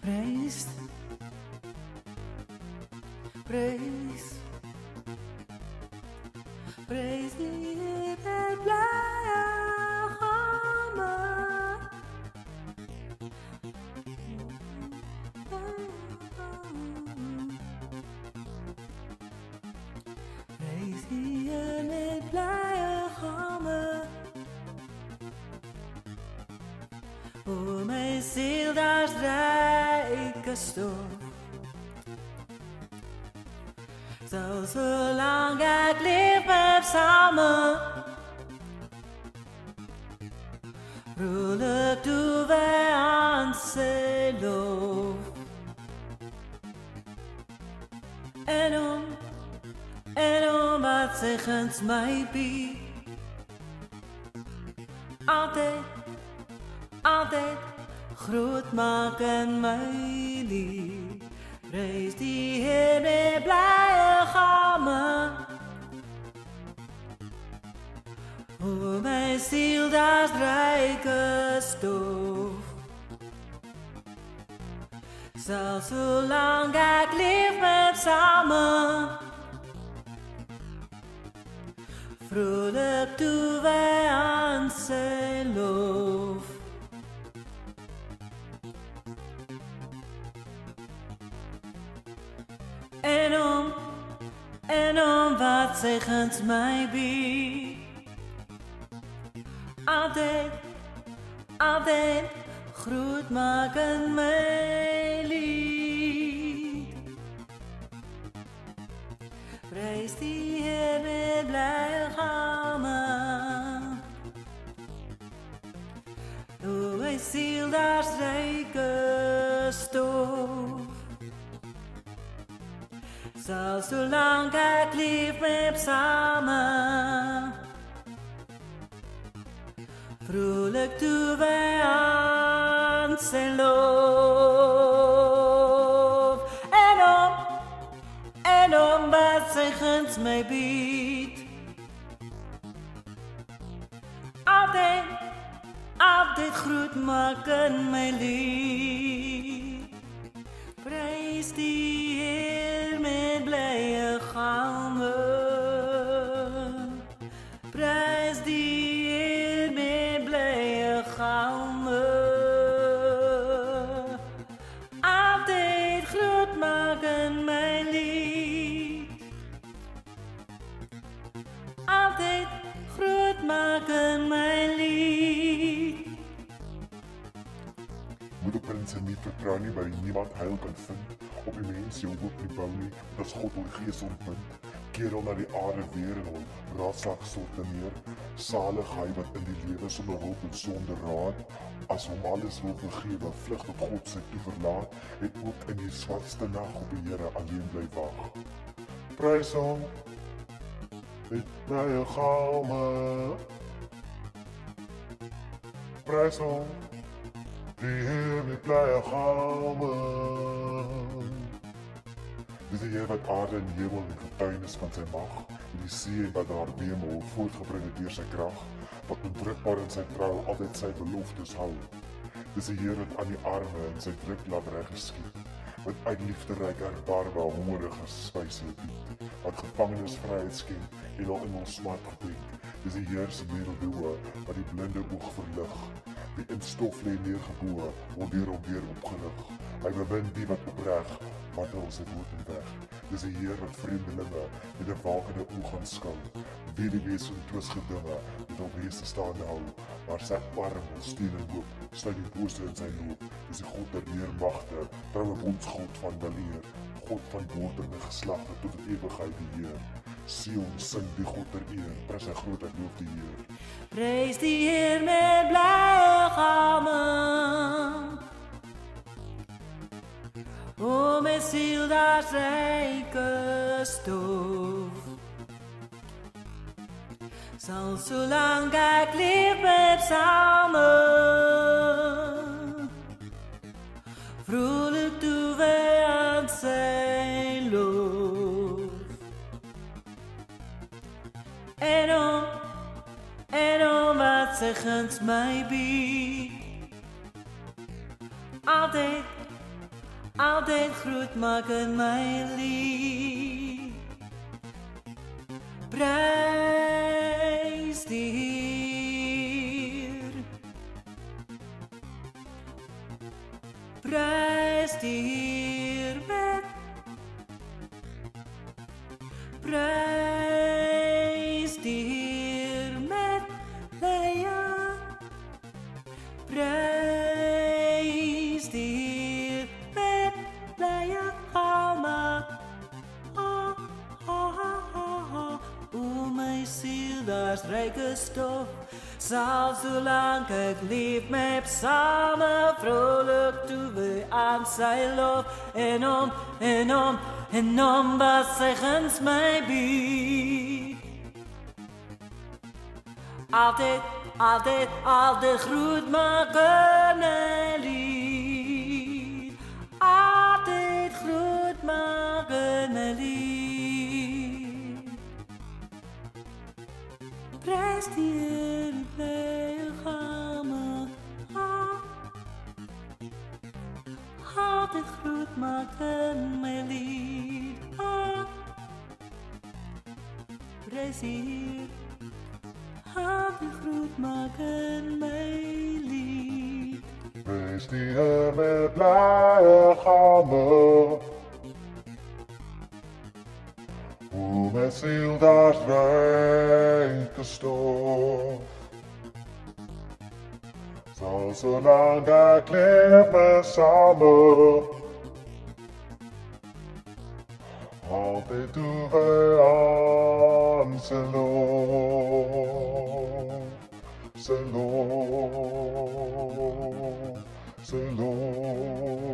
Prijs, prijs, prijs die met blije handen. Prijs die met blije handen. O mijn ziel, daar is rijke stof. Zolang ik leef met samen, vrolijk doen wij aan zijn lof. En om wat zegens mij biedt, altijd groot maken mij lief. Prijs die Heer met blije gammen. O mijn ziel, dat is rijke stof. Zelfs zolang ik leef met samen, vrolijk doen wij aan zijn lof. En om wat zegens mij biedt, altijd groet maken mij lief. Prijs die Heer met blije gammen. O mijn ziel, daar is rijke stof. Zelfs zolang ik leef met samen, vrolijk doen wij aan zijn lof. En om wat zegens mij biedt, altijd groet maken mij lief. Prijs die Heer met blije gammen. Prijs die Heer met blije gammen. Altijd groot maken mijn lied. Altijd groot maken mijn lied. Moet op mensen niet vertrouwen nie, waar jy niemand heil kan vind. Op die mens jou hoop nie bou nie, want as God hul gees ontbind, keer hom na die aarde weer en hul raadslag sorteer. Salig hy wat in die lewe sonder hulp en sonder raad, as hom alles wil vergewe, vlug tot God sy toe verlaat, en ook in die swartste nag op die Here alleen bly wag. Prys hom met blye gammen. Prys hom die Heer met blije gammen. Dis die Heer wat aarde en hemel en getuienis van sy mag, en die see wat daar wemel voortgebring het deur sy krag, wat onwrikbaar in sy trou altyd sy beloftes hou. Dis die Heer wat aan die arme en sy druk laat reg geskied, wat uit liefde ryk erbarme hongerige spyse bied, wat gevangenes vryheid skenk en al in ons smart gedenk. Dis die Heer se werelddoe wat die blinde oog verlig, wie in stof lê neergeboe, word deur hom weer opgerig. Hy bewind die wat opreg, wandel sy woord in weg. Dis die Heer wat vreemdelinge met 'n wakende oog aanskou, weduwees en twisgedinge met hul wese staande hou, maar sy arm wil steun en hoop, sluit die bose in sy loop. Dis die God der weermagte, troue bondsgod van weleer, God van wordende geslagte tot in ewigheid die Heer. Sion sing die God ter eer, prys sy grootheid loof die Heer. Prijs die Heer met blije gammen. O mijn ziel, daar is rijke stof. Zal zolang ik leef met samen, vrolijk doen wij aan zijn lof. En om wat zegens mij biedt, altijd groet maken mijn lief. Prijs de Heer, prijs de Heer met, prijs de Heer met Lea, prijs de Heer met Lea, Alma. O mijn ziel, daar is rijke stof. Zal zolang ik leef met samen vrolijk toe we aan zijn lof. En om wat zegens mij biedt. Altijd groet maken en lief. Altijd groet maken en lief. Prijs die Heer, lichamen. Altijd groet maken mijn lief. Prijs die Heer, altijd groet maken mijn lief. Wees die Heer met blije gamen. Hoe met ziel daar rijke stof. Zal zolang ik leef met samen. Altijd doen wij aan zijn lof. Zijn lof, zijn lof.